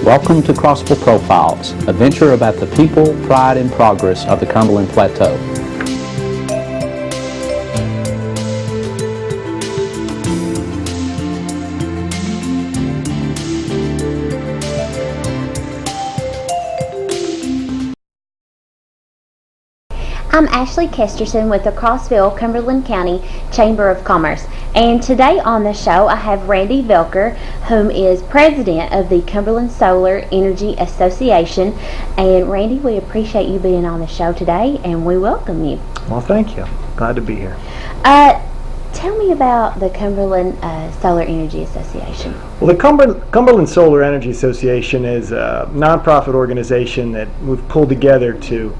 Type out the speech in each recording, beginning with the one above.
Welcome to Crossville Profiles, a venture about the people, pride, and progress of the Cumberland Plateau. I'm Ashley Kesterson with the Crossville, Cumberland County Chamber of Commerce, and today on the show I have Randy Velker, whom is president of the Cumberland Solar Energy Association. And Randy, we appreciate you being on the show today, and we welcome you. Well, thank you. Glad to be here. Tell me about the Cumberland Solar Energy Association. Well, the Cumberland Solar Energy Association is a nonprofit organization that we've pulled together to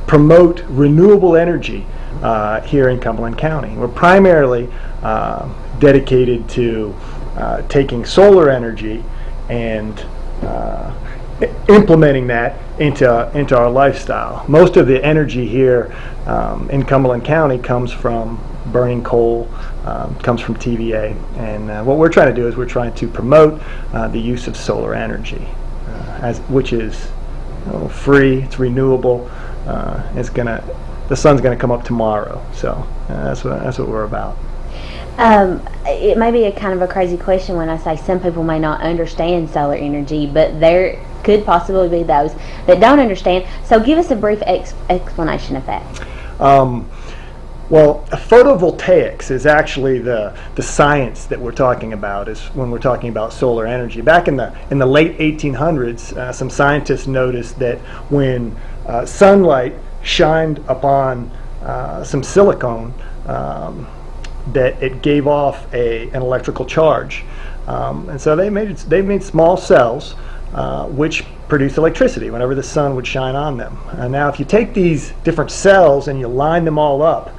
promote renewable energy here in Cumberland County. We're primarily dedicated to taking solar energy and implementing that into our lifestyle. Most of the energy here in Cumberland County comes from burning coal, comes from TVA, and what we're trying to do is we're trying to promote the use of solar energy, which is free, it's renewable. The sun's gonna come up tomorrow, so that's what we're about. It may be a kind of a crazy question when I say some people may not understand solar energy, but there could possibly be those that don't understand. So give us a brief explanation of that. Well, photovoltaics is actually the science that we're talking about is when we're talking about solar energy. Back in the late 1800s, some scientists noticed that when sunlight shined upon some silicone, that it gave off an electrical charge, and so they made small cells which produce electricity whenever the sun would shine on them. And now if you take these different cells and you line them all up,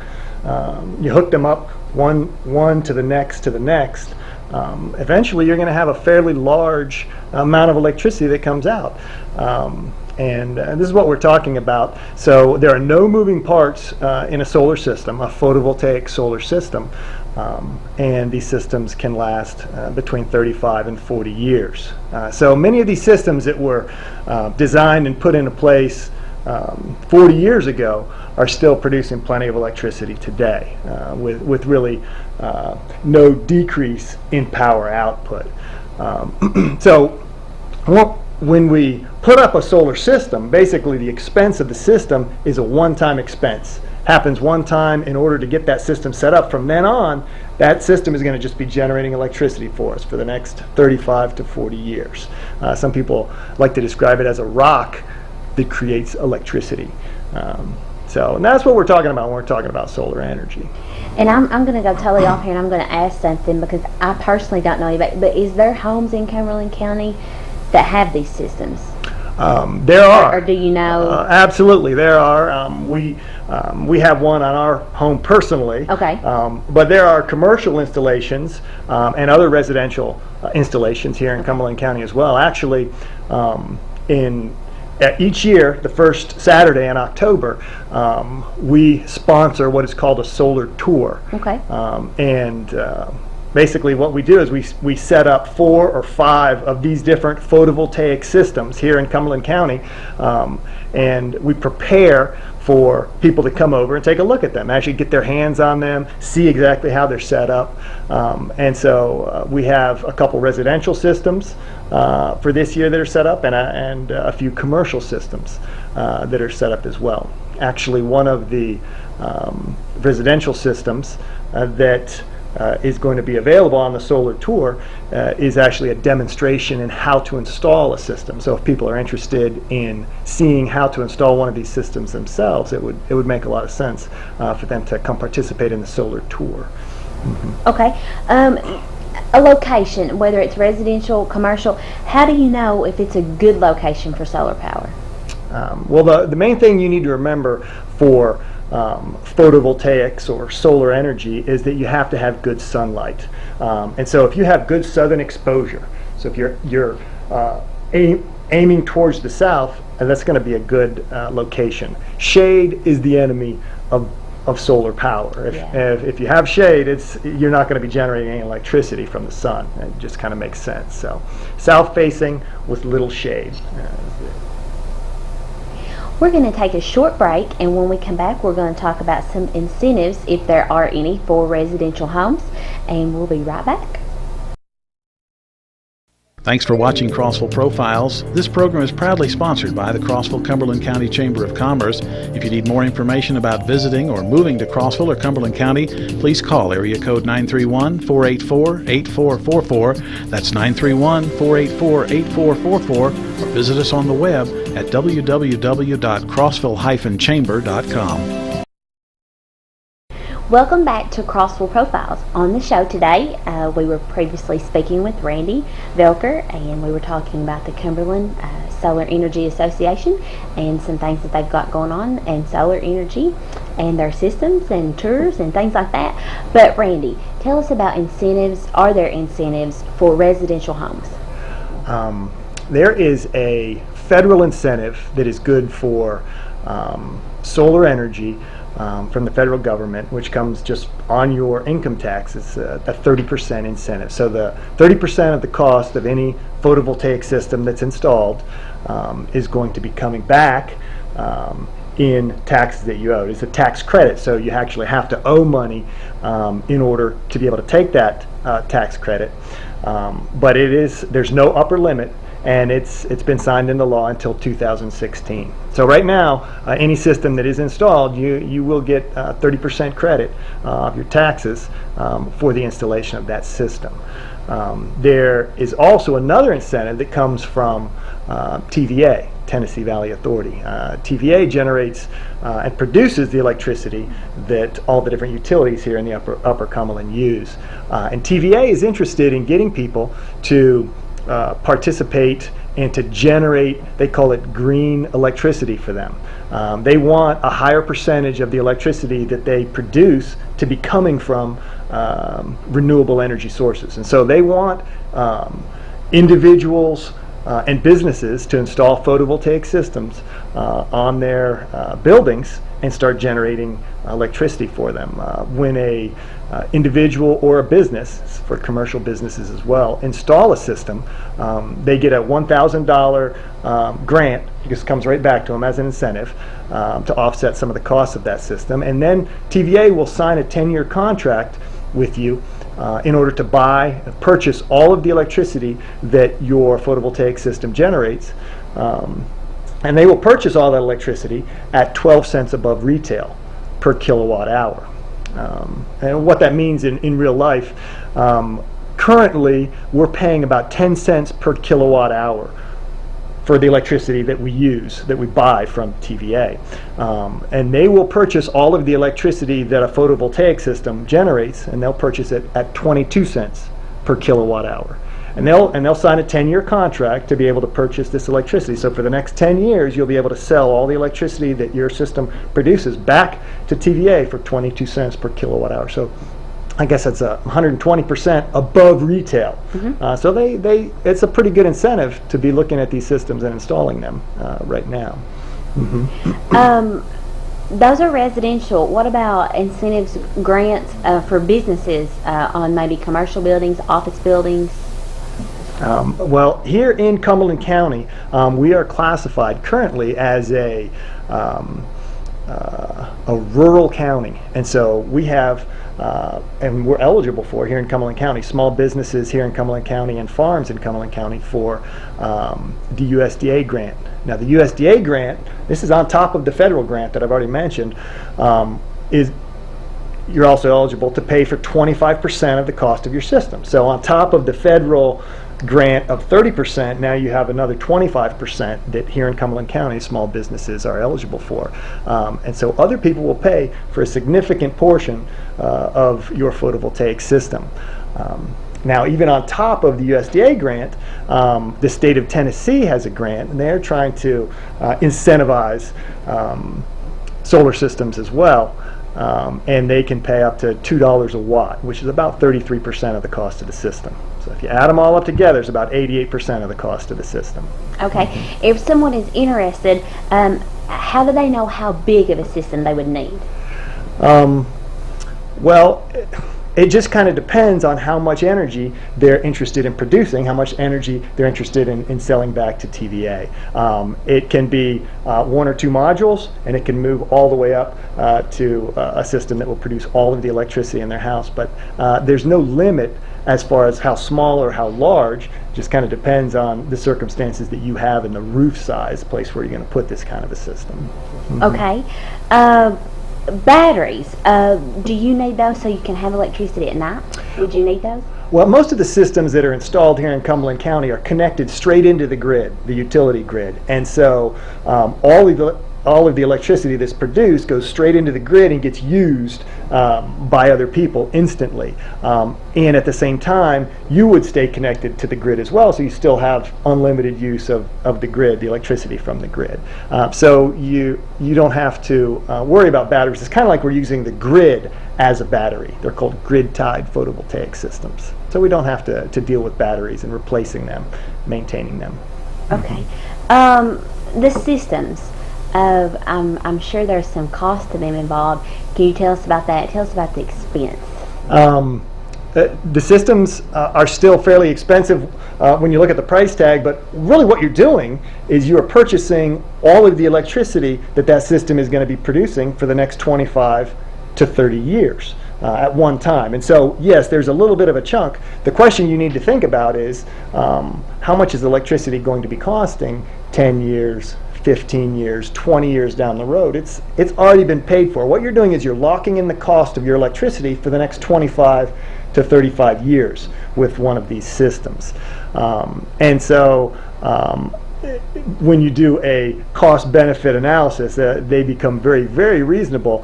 you hook them up one to the next, eventually you're going to have a fairly large amount of electricity that comes out. And this is what we're talking about. So there are no moving parts in a solar system, a photovoltaic solar system, and these systems can last between 35 and 40 years. So many of these systems that were designed and put into place 40 years ago are still producing plenty of electricity today, with really no decrease in power output. So when we put up a solar system, basically the expense of the system is a one-time expense. Happens one time in order to get that system set up. From then on, that system is going to just be generating electricity for us for the next 35 to 40 years. Some people like to describe it as a rock that creates electricity. And that's what we're talking about when we're talking about solar energy. And I'm going to go totally off here, and I'm going to ask something because I personally don't know about it, but is there homes in Cumberland County that have these systems? There are. Or do you know? Absolutely, there are. We have one on our home personally. Okay. But there are commercial installations and other residential installations here in Cumberland County as well. Actually, each year, the first Saturday in October, we sponsor what is called a solar tour. Okay. Basically what we do is we set up 4 or 5 of these different photovoltaic systems here in Cumberland County, and we prepare for people to come over and take a look at them, actually get their hands on them, see exactly how they're set up. And so we have a couple residential systems for this year that are set up, and a few commercial systems that are set up as well. Actually, one of the residential systems that is going to be available on the solar tour is actually a demonstration in how to install a system. So if people are interested in seeing how to install one of these systems themselves, it would make a lot of sense for them to come participate in the solar tour. Mm-hmm. Okay. A location, whether it's residential, commercial, how do you know if it's a good location for solar power? Well, the main thing you need to remember for photovoltaics or solar energy is that you have to have good sunlight, and so if you have good southern exposure, so if you're aiming towards the south, that's going to be a good location. Shade is the enemy of of solar power. If you have shade, you're not going to be generating any electricity from the sun. It just kind of makes sense. So south facing with little shade. We're going to take a short break, and when we come back, we're going to talk about some incentives, if there are any, for residential homes, and we'll be right back. Thanks for watching Crossville Profiles. This program is proudly sponsored by the Crossville-Cumberland County Chamber of Commerce. If you need more information about visiting or moving to Crossville or Cumberland County, please call area code 931-484-8444. That's 931-484-8444, or visit us on the web at www.crossville-chamber.com. Welcome back to Crossville Profiles. On the show today, we were previously speaking with Randy Velker, and we were talking about the Cumberland Solar Energy Association and some things that they've got going on in solar energy and their systems and tours and things like that. But Randy, tell us about incentives. Are there incentives for residential homes? There is a federal incentive that is good for solar energy from the federal government, which comes just on your income tax. It's a 30% incentive. So the 30% of the cost of any photovoltaic system that's installed is going to be coming back in taxes that you owe. It's a tax credit, so you actually have to owe money in order to be able to take that tax credit. But there's no upper limit, and it's been signed into law until 2016. So right now, any system that is installed, you will get 30% credit of your taxes for the installation of that system. There is also another incentive that comes from TVA, Tennessee Valley Authority. TVA generates and produces the electricity that all the different utilities here in the upper Cumberland use. And TVA is interested in getting people to participate and to generate, they call it green electricity for them. They want a higher percentage of the electricity that they produce to be coming from renewable energy sources. And so they want individuals and businesses to install photovoltaic systems on their buildings and start generating electricity for them. When a individual or a business, for commercial businesses as well, install a system, they get a $1,000 grant. This comes right back to them as an incentive to offset some of the costs of that system. And then TVA will sign a 10-year contract with you in order to purchase all of the electricity that your photovoltaic system generates. And they will purchase all that electricity at 12 cents above retail per kilowatt hour. And what that means in real life, currently we're paying about 10 cents per kilowatt hour for the electricity that we use, that we buy from TVA. And they will purchase all of the electricity that a photovoltaic system generates, and they'll purchase it at 22 cents per kilowatt hour. And they'll sign a 10-year contract to be able to purchase this electricity. So for the next 10 years, you'll be able to sell all the electricity that your system produces back to TVA for 22 cents per kilowatt hour. So I guess that's 120% above retail. Mm-hmm. So it's a pretty good incentive to be looking at these systems and installing them right now. Mm-hmm. Those are residential. What about incentives, grants for businesses on maybe commercial buildings, office buildings? Well, here in Cumberland County, we are classified currently as a rural county, and so we have, and we're eligible for here in Cumberland County, small businesses here in Cumberland County and farms in Cumberland County for the USDA grant. Now, the USDA grant, this is on top of the federal grant that I've already mentioned, you're also eligible to pay for 25% of the cost of your system. So on top of the federal grant of 30%, now you have another 25% that here in Cumberland County small businesses are eligible for. And so other people will pay for a significant portion of your photovoltaic system. Now, even on top of the USDA grant, the state of Tennessee has a grant, and they're trying to incentivize solar systems as well. And they can pay up to $2 a watt, which is about 33% of the cost of the system. So if you add them all up together, it's about 88% of the cost of the system. Okay. If someone is interested, how do they know how big of a system they would need? Well, it just kind of depends on how much energy they're interested in producing, how much energy they're interested in selling back to TVA. It can be one or two modules, and it can move all the way up to a system that will produce all of the electricity in their house. But there's no limit as far as how small or how large. It just kind of depends on the circumstances that you have and the roof size, the place where you're going to put this kind of a system. Okay. Batteries, do you need those so you can have electricity at night? Would you need those? Well, most of the systems that are installed here in Cumberland County are connected straight into the grid, the utility grid. And so all of the electricity that's produced goes straight into the grid and gets used by other people instantly. And at the same time, you would stay connected to the grid as well, so you still have unlimited use of the grid, the electricity from the grid. So you don't have to worry about batteries. It's kind of like we're using the grid as a battery. They're called grid-tied photovoltaic systems. So we don't have to deal with batteries and replacing them, maintaining them. Okay. The systems, I'm sure there's some cost to them involved. Can you tell us about that? Tell us about the expense. The systems are still fairly expensive when you look at the price tag, but really what you're doing is you are purchasing all of the electricity that system is going to be producing for the next 25 to 30 years at one time. And so, yes, there's a little bit of a chunk. The question you need to think about is how much is electricity going to be costing 10 years, 15 years, 20 years down the road? It's already been paid for. What you're doing is you're locking in the cost of your electricity for the next 25 to 35 years with one of these systems. And so when you do a cost-benefit analysis, they become very, very reasonable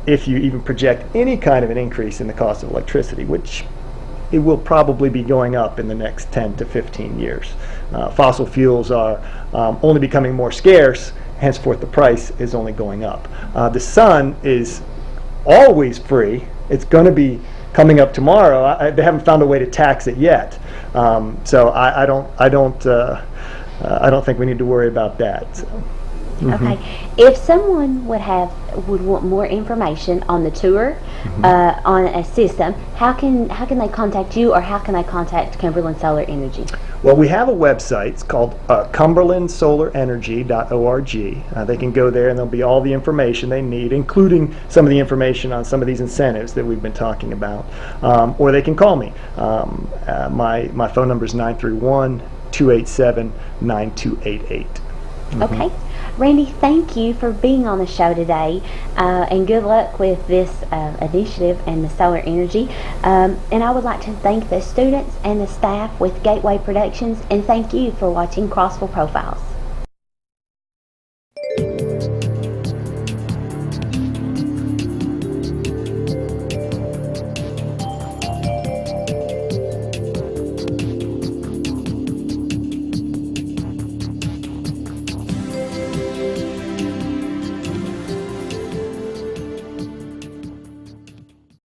if you even project any kind of an increase in the cost of electricity, which it will probably be going up in the next 10 to 15 years. Fossil fuels are only becoming more scarce, henceforth the price is only going up. The sun is always free. It's going to be coming up tomorrow. They haven't found a way to tax it yet, so I don't think we need to worry about that. So. Okay. If someone would want more information on the tour, on a system, how can they contact you, or how can they contact Cumberland Solar Energy? Well, we have a website. It's called cumberlandsolarenergy.org. They can go there and there'll be all the information they need, including some of the information on some of these incentives that we've been talking about. Or they can call me. My phone number is 931-287-9288. Okay. Randy, thank you for being on the show today, and good luck with this initiative and the solar energy. And I would like to thank the students and the staff with Gateway Productions, and thank you for watching Crossville Profiles.